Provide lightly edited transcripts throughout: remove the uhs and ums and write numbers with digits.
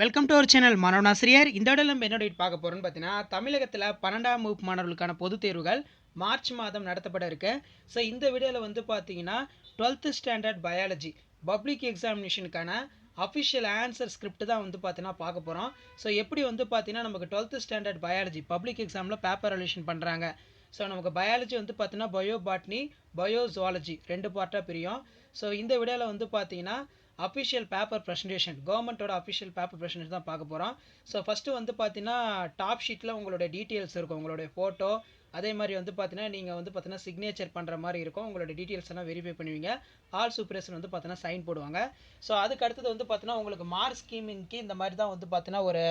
Welcome to our channel மாணவனாசிரியர். இந்த இடம் நம்ம என்ன டேட் பார்க்க போகிறோம்னு பார்த்தீங்கன்னா, தமிழகத்தில் 12ஆம் வகுப்பு மாணவர்களுக்கான பொதுத் தேர்வுகள் மார்ச் மாதம் நடத்தப்பட இருக்கு. ஸோ இந்த வீடியோவில் வந்து பார்த்தீங்கன்னா 12th ஸ்டாண்டர்ட் பயாலஜி பப்ளிக் எக்ஸாமினேஷனுக்கான அஃபிஷியல் ஆன்சர் ஸ்கிரிப்ட் தான் வந்து பார்த்தீங்கன்னா பார்க்க போகிறோம். ஸோ எப்படி வந்து பார்த்தீங்கன்னா நமக்கு 12th ஸ்டாண்டர்ட் பயாலஜி பப்ளிக் எக்ஸாமில் பேப்பர் ரிலேஷன் பண்ணுறாங்க. ஸோ நமக்கு பயாலஜி வந்து பார்த்தீங்கன்னா பயோ பாட்னி, பயோ ஜுவாலஜி 2 பார்ட்டாக பிரியும். ஸோ இந்த வீடியோவில் வந்து பார்த்தீங்கன்னா அஃபிஷியல் பேப்பர் ப்ரெசன்டேஷன், கவர்மெண்ட்டோட அஃபிஷியல் பேப்பர் ப்ரெசன்டேஷன் தான் பார்க்க போகிறோம். ஸோ ஃபஸ்ட்டு வந்து பார்த்தீங்கன்னா டாப் ஷீட்டில் உங்களோட டீட்டெயில்ஸ் இருக்கும், உங்களுடைய ஃபோட்டோ, அதே மாதிரி வந்து பார்த்தீங்கன்னா நீங்கள் வந்து பார்த்தீங்கன்னா சிக்னேச்சர் பண்ணுற மாதிரி இருக்கும். உங்களோட டீட்டெயில்ஸ் எல்லாம் வெரிஃபை பண்ணுவீங்க. ஆல் சூப்பர்வைசர் வந்து பார்த்தீங்கன்னா சைன் போடுவாங்க. ஸோ அதுக்கு அடுத்தது வந்து பார்த்தீங்கன்னா உங்களுக்கு மார்க் ஸ்கீமிங்க்கு இந்த மாதிரி தான் வந்து பார்த்தீங்கன்னா ஒரு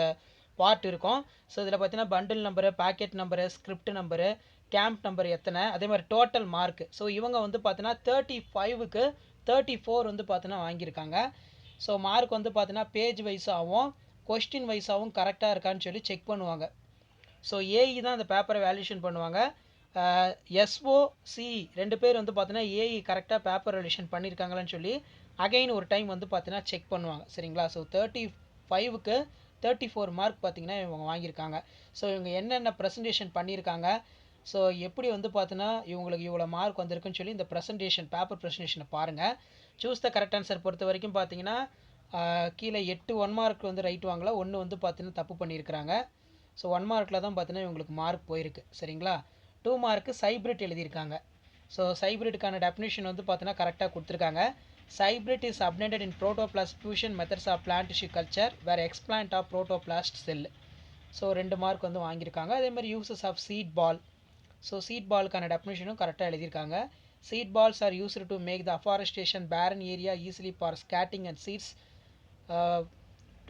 பார்ட் இருக்கும். ஸோ இதில் பார்த்தீங்கன்னா bundle number, packet number, script number, camp number எத்தனை, அதே மாதிரி டோட்டல் மார்க். ஸோ இவங்க வந்து பார்த்தீங்கன்னா 35க்கு 34 வந்து பார்த்தீங்கன்னா வாங்கியிருக்காங்க. ஸோ மார்க் வந்து பார்த்தீங்கன்னா பேஜ் வைஸாகவும் கொஸ்டின் வைஸாகவும் கரெக்டாக இருக்கான்னு சொல்லி செக் பண்ணுவாங்க. ஸோ ஏஇ தான் அந்த பேப்பரை வேல்யூஷன் பண்ணுவாங்க. எஸ்ஓசி 2 பேர் வந்து பார்த்தீங்கன்னா ஏஇ கரெக்டாக பேப்பர் வேல்யூஷன் பண்ணியிருக்காங்களான்னு சொல்லி அகைன் ஒரு டைம் வந்து பார்த்தீங்கன்னா செக் பண்ணுவாங்க. சரிங்களா? ஸோ 35க்கு 34 மார்க் பார்த்தீங்கன்னா இவங்க வாங்கியிருக்காங்க. ஸோ இவங்க என்னென்ன ப்ரெசன்டேஷன் பண்ணியிருக்காங்க, ஸோ எப்படி வந்து பார்த்தீங்கன்னா இவங்களுக்கு இவ்வளோ மார்க் வந்திருக்குன்னு சொல்லி இந்த ப்ரெசன்டேஷன் பேப்பர் ப்ரெசன்டேஷனை பாருங்கள். சூஸ் த கரெக்ட் ஆன்சர் பொறுத்த வரைக்கும் பார்த்தீங்கன்னா கீழே 8 1 மார்க் வந்து ரைட் வாங்கல, 1 வந்து பார்த்தீங்கன்னா தப்பு பண்ணியிருக்கிறாங்க. ஸோ 1 மார்க்கில் தான் பார்த்தீங்கன்னா இவங்களுக்கு மார்க் போயிருக்கு. சரிங்களா? 2 மார்க்கு சைப்ரிட் எழுதியிருக்காங்க. ஸோ சைப்ரிட்டுக்கான டெஃபினேஷன் வந்து பார்த்தீங்கன்னா கரெக்டாக கொடுத்துருக்காங்க. Cybrid is obtained in protoplast fusion methods of plant tissue culture where explant of protoplast cell. So 2 mark வந்து வாங்கியிருக்காங்க. அதே மாதிரி uses of seed ball. So seed பாலுக்கான டெஃபினேஷனும் கரெக்டாக எழுதியிருக்காங்க. Seed balls are used to make the afforestation barren area easily for scatting and seeds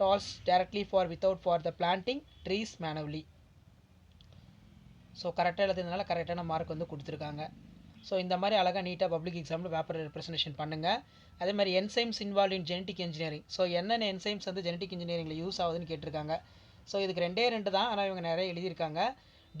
toss directly for without for the planting trees manually. So கரெக்டாக எழுதுறதுனால கரெக்டான mark வந்து கொடுத்துருக்காங்க. So இந்த மாதிரி அழகாக நீட்டாக பப்ளிக் எக்ஸாமில் பேப்பர் ரெப்ரசன்டேஷன் பண்ணுங்கள். அதே மாதிரி enzymes involve in genetic engineering. So என்னென்ன என்சைம்ஸ் வந்து ஜெனட்டிக் இன்ஜினியரிங்கில் யூஸ் ஆகுதுன்னு கேட்டிருக்காங்க. ஸோ இதுக்கு 2 தான், ஆனால் இவங்க நிறைய எழுதியிருக்காங்க.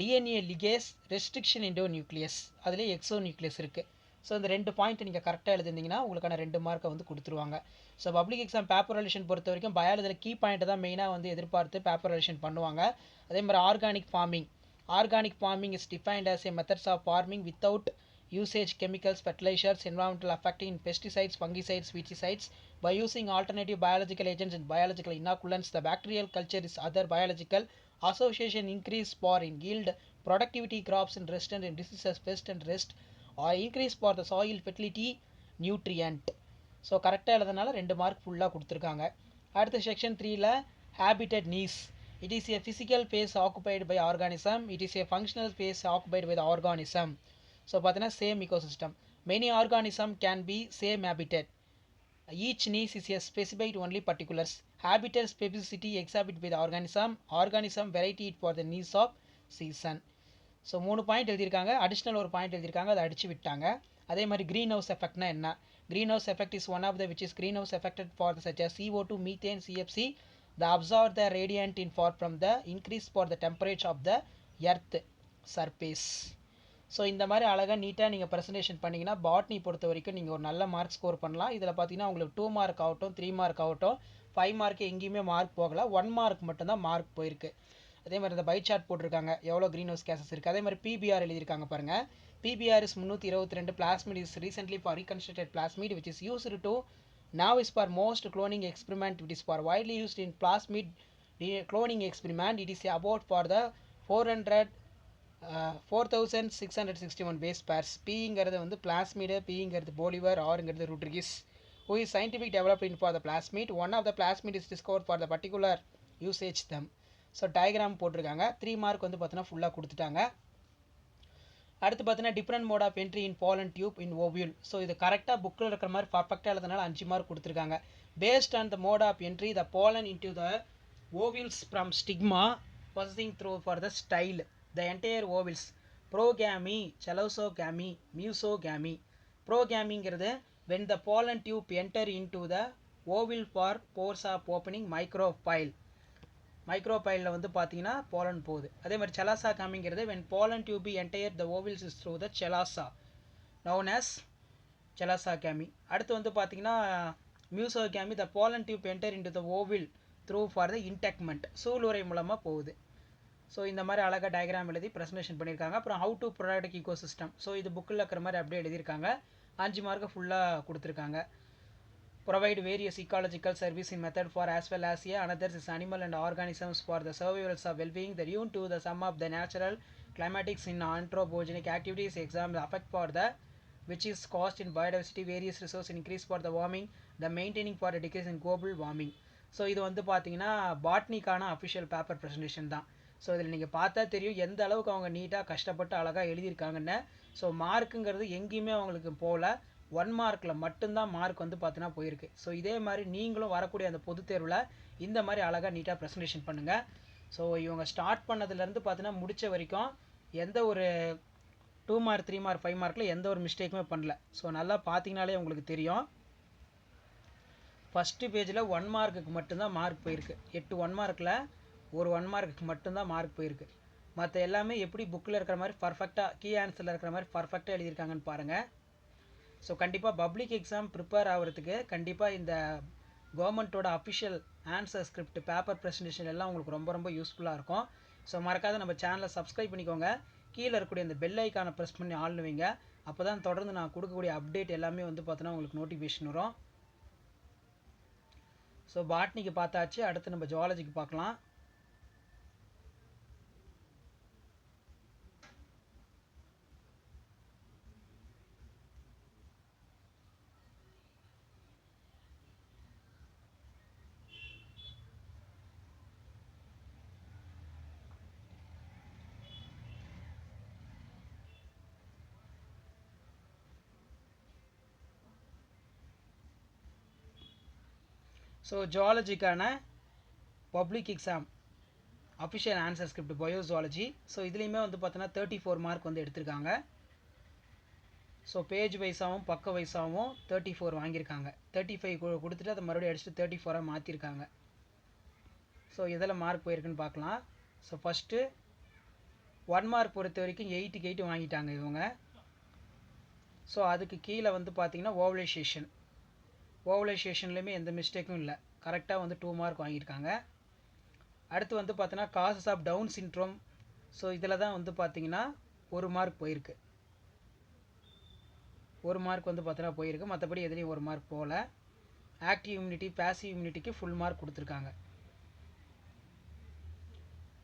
DNA ligase, restriction into nucleus, அதுலேயே எக்ஸோ நியூக்ளியஸ் இருக்குது. ஸோ இந்த 2 பாயிண்ட் நீங்கள் கரெக்டாக எழுதிருந்தீங்கன்னா உங்களுக்கான 2 மார்க்கை வந்து கொடுத்துருவாங்க. So public exam paper relation பொறுத்த வரைக்கும் பயாலஜியில் கீ பாயிண்ட் தான் மெயினாக வந்து எதிர்பார்த்து பேப்பர் ரிலேஷன் பண்ணுவாங்க. அதே மாதிரி organic farming. Organic farming is defined as a methods of farming without usage chemicals, fertilizers, environmental affecting pesticides, fungicides, weedicides, by using alternative biological agents and biological inoculants. The bacterial culture is other biological association increase for in yield, productivity, crops and resistant and diseases, pest and rest, or increase for the soil fertility, nutrient. So கரெக்டாக எழுதுனால 2 mark ஃபுல்லாக கொடுத்துருக்காங்க. அடுத்த section 3ல habitat needs. It is a physical space occupied by organism. It is a functional space occupied by the organism. So பார்த்தீங்கன்னா same ecosystem. Many organism can be same habitat. Each niche is a specified only particulars. Habitat specificity exhibited by the organism. Organism variety for the needs of season. So 3 point எழுதியிருக்காங்க. Additional ஒரு point எழுதியிருக்காங்க, அதை அடிச்சு விட்டாங்க. அதே மாதிரி green house எஃபெக்ட்னா என்ன? Green house effect is one of the which is green house effected for such as CO2, methane, CFC. The absorb the radiant in for from the increase for the temperature of the earth surface. So இந்த மாதிரி அழகாக நீட்டாக நீங்கள் presentation பண்ணிங்கன்னா botany பொறுத்த வரைக்கும் நீங்கள் ஒரு நல்ல மார்க் ஸ்கோர் பண்ணலாம். இதில் பார்த்தீங்கன்னா உங்களுக்கு 2 மார்க் ஆகட்டும், 3 மார்க் ஆகட்டும், 5 மார்க்கு எங்கேயுமே மார்க் போகலை, 1 மார்க் மட்டும்தான் மார்க் போயிருக்கு. அதே மாதிரி இந்த பை சார்ட் போட்டிருக்காங்க எவ்வளோ க்ரீன் ஹவுஸ் கேசஸ் இருக்குது. அதே மாதிரி பிபிஆர் எழுதியிருக்காங்க பாருங்கள். PPR is 322. Plasmid is recently for reconstructed plasmid which is used to now is for most cloning experiment. It is for widely used in plasmid cloning experiment. It is about for the 4661 base pairs. P-ங்கிறது வந்து plasmid, P-ங்கிறது Bolivar, R-ங்கிறது Rodriguez, who is scientific development for the plasmid. One of the plasmid is discovered for the particular usage them. So diagram போட்டிருக்காங்க. 3 mark வந்து பார்த்தீங்கன்னா ஃபுல்லாக கொடுத்துட்டாங்க. அடுத்து பார்த்தீங்கன்னா different mode of entry in pollen tube in ovule. So இது கரெக்டாக புக்கில் இருக்கிற மாதிரி பர்ஃபெக்டாக எழுதுனால 5 மார்க் கொடுத்துருக்காங்க. Based on the mode of entry the pollen into the ovules from stigma passing through for the style the entire ovules porogamy, chalazogamy, mesogamy. ப்ரோகேமிங்கிறது when the pollen tube enter into the ovule for force of opening micropyle. மைக்ரோபைலில் வந்து பார்த்தீங்கன்னா pollen போகுது. அதே மாதிரி செலாசா காமிங்கிறது when pollen tube entire the ovules is through the chalaza known as chalazogamy. அடுத்து வந்து பார்த்தீங்கன்னா mesogamy the pollen tube enter into the ovule through for the integument, சூளுரை மூலமாக போகுது. ஸோ இந்த மாதிரி அழகாக டயக்ராம் எழுதி ப்ரெசன்டேஷன் பண்ணியிருக்காங்க. அப்புறம் how to protect eco system, so இது புக்கில் இருக்கிற மாதிரி அப்படியே எழுதியிருக்காங்க. 5 மார்க்கு ஃபுல்லாக கொடுத்துருக்காங்க. Provide various ecological service in method for as well as another is animal and organisms for the survival of well-being. The due to the sum of the natural climatics in anthropogenic activities example affect for the which is caused in biodiversity various resource increase for the warming the maintaining for a decrease in global warming. So இது வந்து பார்த்தீங்கன்னா பாட்னிக்கான official paper presentation தான். So இதில் நீங்கள் பார்த்தா தெரியும் எந்த அளவுக்கு அவங்க நீட்டாக கஷ்டப்பட்டு அழகாக எழுதியிருக்காங்கன்னு. ஸோ மார்க்குங்கிறது எங்கேயுமே அவங்களுக்கு போகல, 1 மார்க்கில் மட்டும்தான் மார்க் வந்து பார்த்தீங்கன்னா போயிருக்கு. ஸோ இதே மாதிரி நீங்களும் வரக்கூடிய அந்த பொதுத் தேர்வில் இந்த மாதிரி அழகாக நீட்டாக ப்ரெசன்டேஷன் பண்ணுங்கள். ஸோ இவங்க ஸ்டார்ட் பண்ணதுலேருந்து பார்த்தீங்கன்னா முடித்த வரைக்கும் எந்த ஒரு 2 மார்க் 3 மார்க் 5 மார்க்கில் எந்த ஒரு மிஸ்டேக்குமே பண்ணல. ஸோ நல்லா பார்த்தீங்கனாலே உங்களுக்கு தெரியும். ஃபஸ்ட்டு பேஜில் 1 மார்க்குக்கு மட்டும்தான் மார்க் போயிருக்கு. 8 1 மார்க்கில் ஒரு 1 மார்க்குக்கு மட்டும்தான் மார்க் போயிருக்கு. மற்ற எல்லாமே எப்படி புக்கில் இருக்கிற மாதிரி பர்ஃபெக்டாக கீ ஆன்சரில் இருக்கிற மாதிரி பர்ஃபெக்டாக எழுதியிருக்காங்கன்னு பாருங்கள். ஸோ கண்டிப்பாக பப்ளிக் எக்ஸாம் ப்ரிப்பேர் ஆகிறதுக்கு கண்டிப்பாக இந்த கவர்மெண்ட்டோட official answer script paper presentation எல்லாம் உங்களுக்கு ரொம்ப ரொம்ப யூஸ்ஃபுல்லாக இருக்கும். ஸோ மறக்காத நம்ம சேனலை சப்ஸ்கிரைப் பண்ணிக்கோங்க. கீழே இருக்கக்கூடிய இந்த பெல் ஐக்கானை ப்ரெஸ் பண்ணி ஆள்னு வைங்க. அப்போ தான் தொடர்ந்து நான் கொடுக்கக்கூடிய அப்டேட் எல்லாமே வந்து பார்த்தோன்னா உங்களுக்கு நோட்டிஃபிகேஷன் வரும். ஸோ பாட்னிக்கு பார்த்தாச்சு, அடுத்து நம்ம ஜுவாலஜிக்கு பார்க்கலாம். ஸோ ஜுவாலஜிக்கான public exam official answer script biozoology. So இதுலேயுமே வந்து பார்த்தோன்னா 34 மார்க் வந்து எடுத்திருக்காங்க. ஸோ பேஜ் வைஸாகவும் பக்க வைஸாகவும் 34 வாங்கியிருக்காங்க. 35 கொடுத்துட்டு அதை மறுபடியும் அடிச்சுட்டு 34 மாற்றிருக்காங்க. ஸோ இதில் மார்க் போயிருக்குன்னு பார்க்கலாம். ஸோ ஃபஸ்ட்டு 1 மார்க் பொறுத்த வரைக்கும் 8க்கு 8 வாங்கிட்டாங்க இவங்க. ஸோ அதுக்கு கீழே வந்து பார்த்தீங்கன்னா ஓவலைசேஷன்லேயுமே எந்த மிஸ்டேக்கும் இல்லை, கரெக்டாக வந்து 2 மார்க் வாங்கியிருக்காங்க. அடுத்து வந்து பார்த்தீங்கன்னா causes of down syndrome. So இதில் தான் வந்து பார்த்தீங்கன்னா 1 மார்க் போயிருக்கு. 1 மார்க் வந்து பார்த்தீங்கன்னா போயிருக்கு, மற்றபடி எதுலேயும் 1 மார்க் போகல. ஆக்டிவ் இம்யூனிட்டி பேசிவ் இம்யூனிட்டிக்கு ஃபுல் மார்க் கொடுத்துருக்காங்க.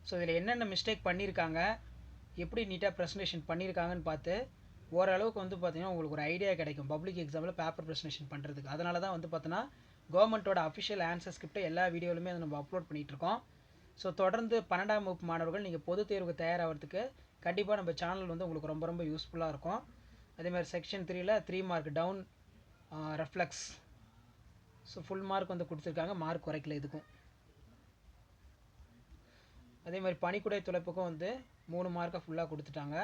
ஸோ இதில் என்னென்ன மிஸ்டேக் பண்ணியிருக்காங்க, எப்படி நீட்டாக ப்ரெசன்டேஷன் பண்ணியிருக்காங்கன்னு பார்த்து ஓரளவுக்கு வந்து பார்த்தீங்கன்னா உங்களுக்கு ஒரு ஐடியா கிடைக்கும் பப்ளிக் எக்ஸாமில் பேப்பர் ப்ரெசன்டேஷன் பண்ணுறதுக்கு. அதனால தான் வந்து பார்த்தோன்னா கவர்மெண்ட்டோட அஃபிஷியல் ஆன்சர் ஸ்கிரிப்டை எல்லா வீடியோலுமே அதை நம்ம அப்லோட் பண்ணிகிட்ருக்கோம். ஸோ தொடர்ந்து 12ஆம் வகுப்பு மாணவர்கள் நீங்கள் பொது தேர்வுக்கு தயாராகிறதுக்கு கண்டிப்பாக நம்ம சேனல் வந்து உங்களுக்கு ரொம்ப ரொம்ப யூஸ்ஃபுல்லாக இருக்கும். அதேமாதிரி செக்ஷன் 3ல் 3 mark down reflex. So full mark வந்து கொடுத்துருக்காங்க, மார்க் குறைக்கல இதுக்கும். அதே மாதிரி பனிக்குடை துளைப்புக்கும் வந்து 3 மார்க்கை ஃபுல்லாக கொடுத்துட்டாங்க.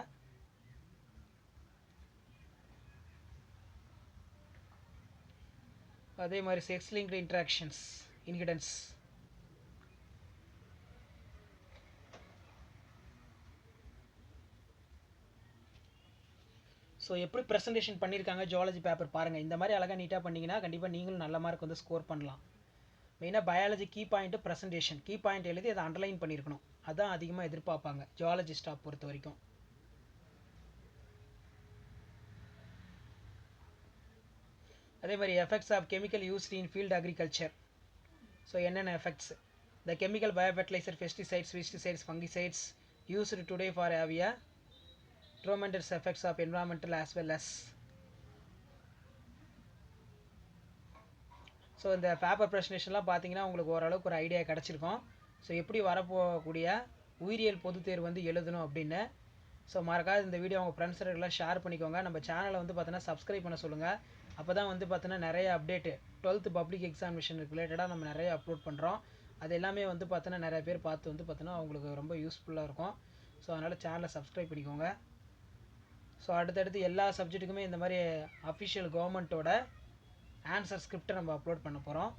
அதே மாதிரி செக்ஸ் லிங்க்டு இன்ட்ராக்ஷன்ஸ் இன்ஹிடன்ஸ். ஸோ எப்படி ப்ரெசன்டேஷன் பண்ணியிருக்காங்க ஜுவாலஜி பேப்பர் பாருங்கள். இந்த மாதிரி அழகாக நீட்டாக பண்ணிங்கன்னா கண்டிப்பாக நீங்களும் நல்ல மார்க் வந்து ஸ்கோர் பண்ணலாம். மெயினாக biology key point presentation, key point எழுதி அதை அண்டர்லைன் பண்ணியிருக்கணும். அதுதான் அதிகமாக எதிர்பார்ப்பாங்க ஜுவாலஜி ஸ்டாஃப் பொறுத்த வரைக்கும். அதே மாதிரி effects of chemical used in field agriculture. So என்னென்ன effects, the chemical biofertilizer pesticides fungicides used today for have a tremendous effects of environmental as well as. So இந்த பேப்பர் ப்ரெசன்டேஷன்லாம் பார்த்தீங்கன்னா உங்களுக்கு ஓரளவுக்கு ஒரு ஐடியா கிடச்சிருக்கும். ஸோ எப்படி வரப்போகக்கூடிய உயிரியல் பொது தேர்வு வந்து எழுதணும் அப்படின்னு. ஸோ மறக்காது இந்த வீடியோ உங்கள் ஃப்ரெண்ட்ஸ்லாம் ஷேர் பண்ணிக்கோங்க. நம்ம சேனலை வந்து பார்த்தீங்கன்னா சப்ஸ்கிரைப் பண்ண சொல்லுங்கள். அப்போ தான் வந்து பார்த்தீங்கன்னா நிறைய அப்டேட்டு 12th பப்ளிக் எக்ஸாமினேஷன் ரிலேட்டடாக நம்ம நிறைய அப்லோட் பண்ணுறோம். அது எல்லாமே வந்து பார்த்தீங்கன்னா நிறைய பேர் பார்த்து வந்து பார்த்தீங்கன்னா அவங்களுக்கு ரொம்ப யூஸ்ஃபுல்லாக இருக்கும். ஸோ அதனால் சேனலை சப்ஸ்கிரைப் பண்ணிக்கோங்க. ஸோ அடுத்தடுத்து எல்லா சப்ஜெக்ட்டுக்குமே இந்த மாதிரி அஃபிஷியல் கவர்மெண்ட்டோட ஆன்சர் ஸ்கிரிப்டை நம்ம அப்லோட் பண்ண போகிறோம்.